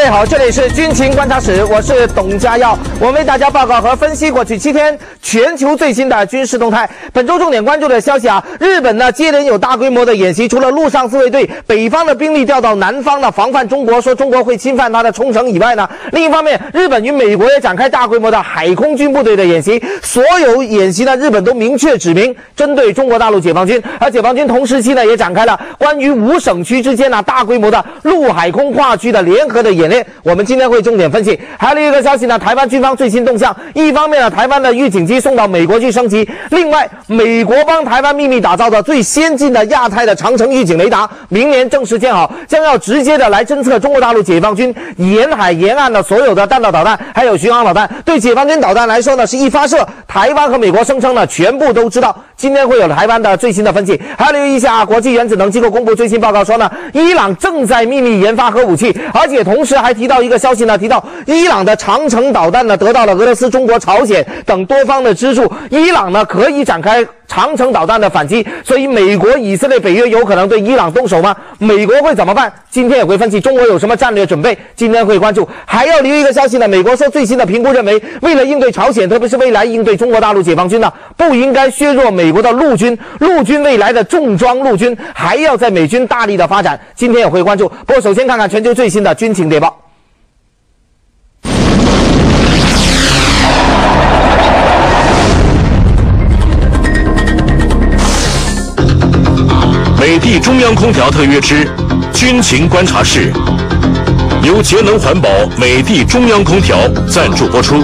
位好，这里是军情观察室，我是董家耀，我们为大家报告和分析过去7天全球最新的军事动态。本周重点关注的消息啊，日本呢接连有大规模的演习，除了陆上自卫队北方的兵力调到南方呢，防范中国，说中国会侵犯它的冲绳以外呢，另一方面，日本与美国也展开大规模的海空军部队的演习，所有演习呢，日本都明确指明针对中国大陆解放军，而解放军同时期呢也展开了关于5省区之间呢大规模的陆海空跨区的联合的演练，我们今天会重点分析。还有一个消息呢，台湾军方最新动向，一方面呢，台湾的预警机送到美国去升级，另外，美国帮台湾秘密打造的最先进的亚太的长程预警雷达，明年正式建好，将要直接的来侦测中国大陆解放军沿海沿岸的所有的弹道导弹，还有巡航导弹。对解放军导弹来说呢，是一发射，台湾和美国声称呢全部都知道。今天会有台湾的最新的分析。还留意一下，国际原子能机构公布最新报告说呢，伊朗正在秘密研发核武器，而且同时还提到一个消息呢，提到伊朗的长程导弹呢得到了俄罗斯、中国、朝鲜等多方的资助，伊朗呢可以展开长程导弹的反击，所以美国、以色列、北约有可能对伊朗动手吗？美国会怎么办？今天也会分析中国有什么战略准备，今天会关注。还要留意一个消息呢，美国说最新的评估认为，为了应对朝鲜，特别是未来应对中国大陆解放军呢，不应该削弱美国的陆军未来的重装陆军还要在美军大力的发展，今天也会关注。不过首先看看全球最新的军情谍报。美的中央空调特约之军情观察室，由节能环保美的中央空调赞助播出。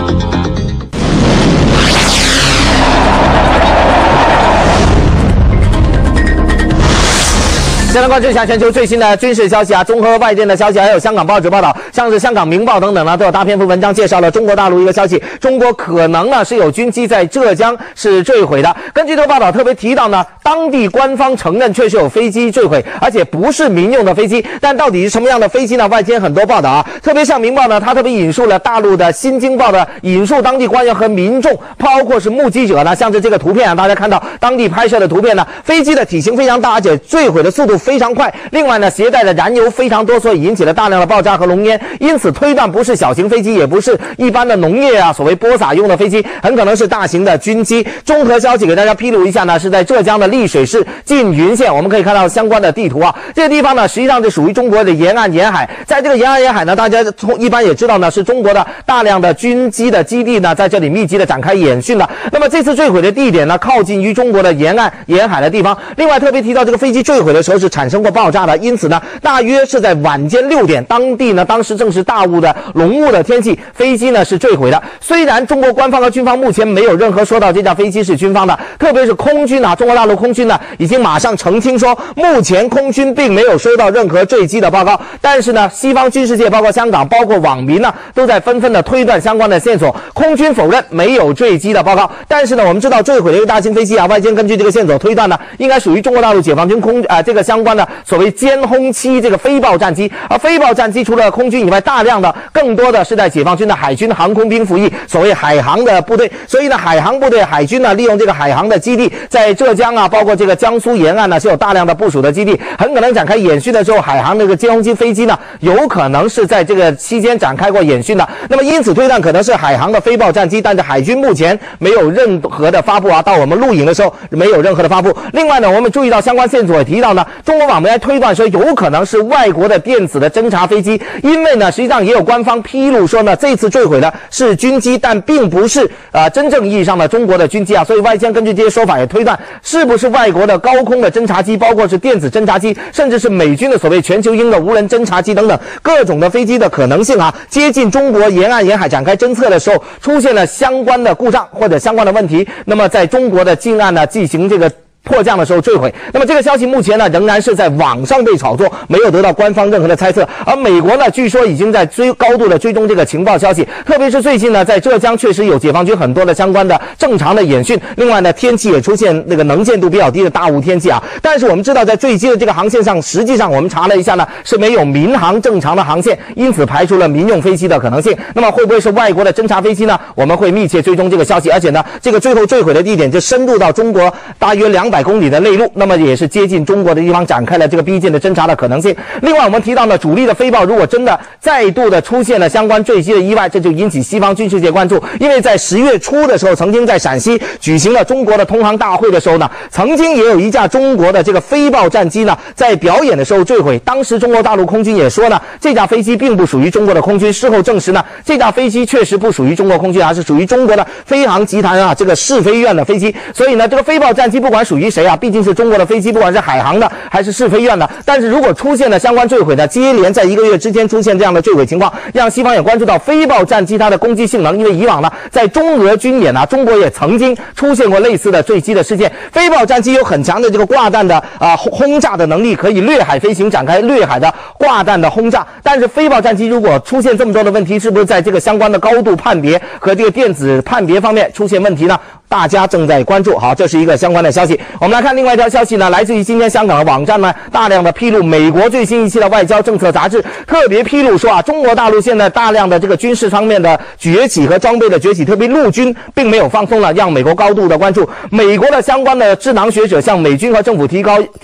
先来关注一下全球最新的军事消息啊，综合外电的消息，还有香港报纸报道，像是香港明报等等呢，都有大篇幅文章介绍了中国大陆一个消息，中国可能呢是有军机在浙江是坠毁的。根据这个报道特别提到呢，当地官方承认确实有飞机坠毁，而且不是民用的飞机，但到底是什么样的飞机呢？外间很多报道啊，特别像明报呢，它特别引述了大陆的新京报的引述当地官员和民众，包括是目击者呢，像是这个图片啊，大家看到当地拍摄的图片呢，飞机的体型非常大，而且坠毁的速度非常快，另外呢，携带的燃油非常多，所以引起了大量的爆炸和浓烟，因此推断不是小型飞机，也不是一般的农业啊所谓播撒用的飞机，很可能是大型的军机。综合消息给大家披露一下呢，是在浙江的丽水市缙云县，我们可以看到相关的地图啊，这个地方呢实际上是属于中国的沿岸沿海，在这个沿岸沿海呢，大家一般也知道呢，是中国的大量的军机的基地呢在这里密集的展开演训的。那么这次坠毁的地点呢，靠近于中国的沿岸沿海的地方。另外特别提到，这个飞机坠毁的时候是产生过爆炸的，因此呢，大约是在晚间6点，当地呢当时正是大雾的浓雾的天气，飞机呢是坠毁的。虽然中国官方和军方目前没有任何说到这架飞机是军方的，特别是空军啊，中国大陆空军呢已经马上澄清说，目前空军并没有收到任何坠机的报告。但是呢，西方军事界包括香港，包括网民呢，都在纷纷的推断相关的线索。空军否认没有坠机的报告，但是呢，我们知道坠毁的一个大型飞机啊，外界根据这个线索推断呢，应该属于中国大陆解放军这个相关的所谓歼轰7这个飞豹战机，而飞豹战机除了空军以外，大量的更多的是在解放军的海军航空兵服役，所谓海航的部队。所以呢，海航部队海军呢，利用这个海航的基地，在浙江啊，包括这个江苏沿岸呢，是有大量的部署的基地，很可能展开演训的时候，海航这个歼轰机飞机呢，有可能是在这个期间展开过演训的。那么因此推断可能是海航的飞豹战机，但是海军目前没有任何的发布啊，到我们录影的时候没有任何的发布。另外呢，我们注意到相关线索也提到呢，中国网媒来推断说有可能是外国的电子的侦察飞机，因为呢，实际上也有官方披露说呢，这次坠毁的是军机，但并不是真正意义上的中国的军机啊，所以外界根据这些说法也推断，是不是外国的高空的侦察机，包括是电子侦察机，甚至是美军的所谓全球鹰的无人侦察机等等各种的飞机的可能性啊，接近中国沿岸沿海展开侦测的时候，出现了相关的故障或者相关的问题，那么在中国的近岸呢进行这个迫降的时候坠毁。那么这个消息目前呢仍然是在网上被炒作，没有得到官方任何的猜测。而美国呢据说已经在高度的追踪这个情报消息，特别是最近呢在浙江确实有解放军很多的相关的正常的演训。另外呢天气也出现那个能见度比较低的大雾天气啊。但是我们知道在坠机的这个航线上，实际上我们查了一下呢是没有民航正常的航线，因此排除了民用飞机的可能性。那么会不会是外国的侦察飞机呢？我们会密切追踪这个消息。而且呢这个最后坠毁的地点就深入到中国大约200 200公里的内陆，那么也是接近中国的地方展开了这个逼近的侦察的可能性。另外，我们提到呢，主力的飞豹如果真的再度的出现了相关坠机的意外，这就引起西方军事界关注，因为在10月初的时候，曾经在陕西举行了中国的通航大会的时候呢，曾经也有一架中国的这个飞豹战机呢，在表演的时候坠毁。当时中国大陆空军也说呢，这架飞机并不属于中国的空军。事后证实呢，这架飞机确实不属于中国空军，而是属于中国的飞航集团啊，这个试飞院的飞机。所以呢，这个飞豹战机不管属于谁啊，毕竟是中国的飞机，不管是海航的还是试飞院的。但是如果出现了相关坠毁的，接连在1个月之间出现这样的坠毁情况，让西方也关注到飞豹战机它的攻击性能。因为以往呢，在中俄军演啊，中国也曾经出现过类似的坠机的事件。飞豹战机有很强的这个挂弹的轰炸的能力，可以掠海飞行，展开掠海的挂弹的轰炸。但是飞豹战机如果出现这么多的问题，是不是在这个相关的高度判别和这个电子判别方面出现问题呢？大家正在关注。好，这是一个相关的消息。我们来看另外一条消息呢，来自于今天香港的网站呢，大量的披露美国最新一期的外交政策杂志特别披露说啊，中国大陆现在大量的这个军事方面的崛起和装备的崛起，特别陆军并没有放松了，让美国高度的关注。美国的相关的智囊学者向美军和政府提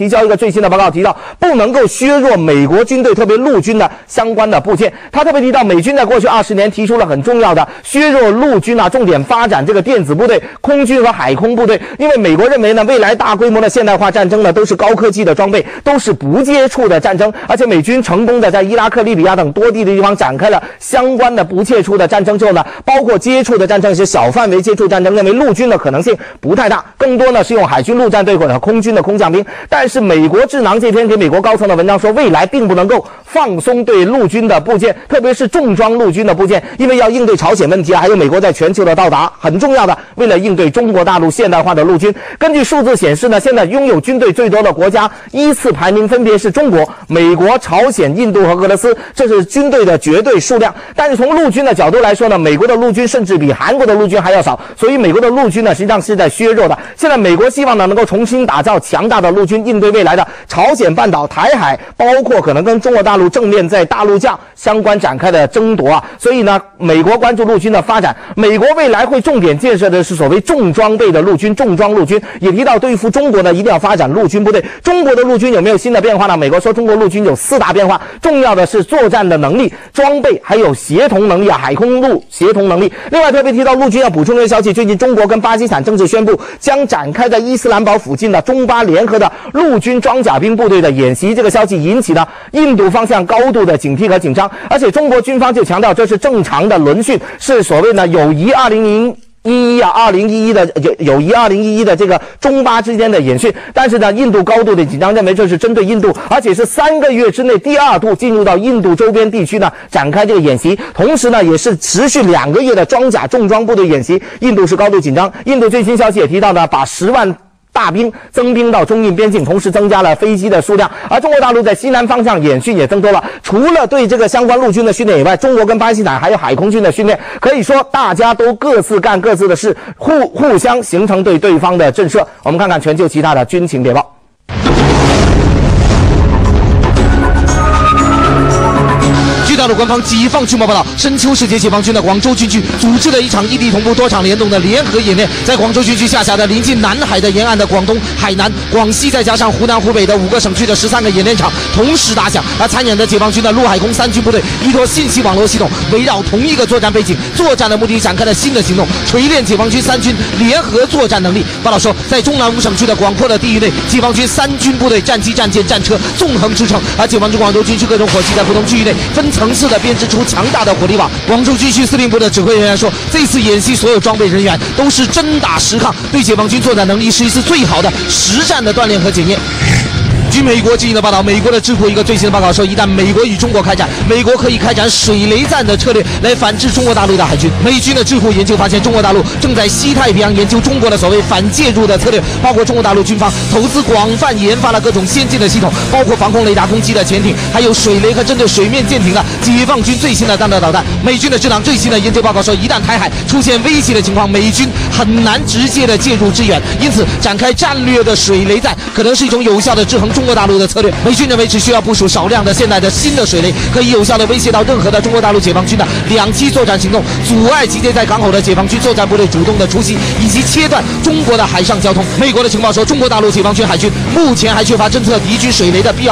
交一个最新的报告，提到不能够削弱美国军队特别陆军的相关的部件。他特别提到，美军在过去20年提出了很重要的削弱陆军啊，重点发展这个电子部队、空军和海空部队。因为美国认为呢，未来大规模的现代化战争呢，都是高科技的装备，都是不接触的战争。而且美军成功的在伊拉克、利比亚等多地的地方展开了相关的不接触的战争之后呢，包括接触的战争是小范围接触战争，认为陆军的可能性不太大，更多呢是用海军陆战队或者空军的空降兵。但是美国智囊这篇给美国高层的文章说，未来并不能够放松对陆军的部件，特别是重装陆军的部件，因为要应对朝鲜问题啊，还有美国在全球的到达，很重要的，为了应对中国大陆现代化的陆军。根据数字显示呢，现在拥有军队最多的国家依次排名分别是中国、美国、朝鲜、印度和俄罗斯，这是军队的绝对数量。但是从陆军的角度来说呢，美国的陆军甚至比韩国的陆军还要少，所以美国的陆军呢实际上是在削弱的。现在美国希望呢能够重新打造强大的陆军，应对未来的朝鲜半岛、台海，包括可能跟中国大陆正面在大陆架相关展开的争夺啊。所以呢，美国关注陆军的发展，美国未来会重点建设的是所谓重装备的陆军、重装陆军。也提到对付中国呢，一定要发展陆军部队。中国的陆军有没有新的变化呢？美国说中国陆军有4大变化，重要的是作战的能力、装备还有协同能力啊，海空陆协同能力。另外特别提到陆军要补充一个消息，最近中国跟巴基斯坦正式宣布将展开在伊斯兰堡附近的中巴联合的陆军装甲兵部队的演习。这个消息引起了印度方向高度的警惕和紧张，而且中国军方就强调这是正常的轮训，是所谓呢友谊2011的这个中巴之间的演训。但是呢，印度高度的紧张，认为这是针对印度，而且是3个月之内第2度进入到印度周边地区呢展开这个演习，同时呢也是持续2个月的装甲重装部队演习。印度是高度紧张。印度最新消息也提到呢，把10万大兵增兵到中印边境，同时增加了飞机的数量。而中国大陆在西南方向演训也增多了，除了对这个相关陆军的训练以外，中国跟巴基斯坦还有海空军的训练，可以说大家都各自干各自的事，互相形成对对方的震慑。我们看看全球其他的军情谍报。据大陆官方解放军报道，深秋时节，解放军的广州军区组织了一场异地同步、多场联动的联合演练，在广州军区下辖的临近南海的沿岸的广东、海南、广西，再加上湖南、湖北的5个省区的13个演练场同时打响。而参演的解放军的陆海空3军部队依托信息网络系统，围绕同一个作战背景、作战的目的展开了新的行动，锤炼解放军3军联合作战能力。报道说，在中南5省区的广阔的地域内，解放军3军部队战机、战舰、战车纵横驰骋，而解放军广州军区各种火器在不同区域内分层次的编织出强大的火力网。广州军区司令部的指挥人员说，这次演习所有装备人员都是真打实抗，对解放军作战能力是一次最好的实战的锻炼和检验。据美国之音的报道，美国的智库一个最新的报告说，一旦美国与中国开战，美国可以开展水雷战的策略来反制中国大陆的海军。美军的智库研究发现，中国大陆正在西太平洋研究中国的所谓反介入的策略，包括中国大陆军方投资广泛研发了各种先进的系统，包括防空雷达攻击的潜艇，还有水雷和针对水面舰艇的解放军最新的弹道导弹。美军的智囊最新的研究报告说，一旦台海出现危机的情况，美军很难直接的介入支援，因此展开战略的水雷战可能是一种有效的制衡中国国大陆的策略。美军认为只需要部署少量的现代的新的水雷，可以有效的威胁到任何的中国大陆解放军的两栖作战行动，阻碍集结在港口的解放军作战部队主动的出击，以及切断中国的海上交通。美国的情报说，中国大陆解放军海军目前还缺乏侦测敌军水雷的必要。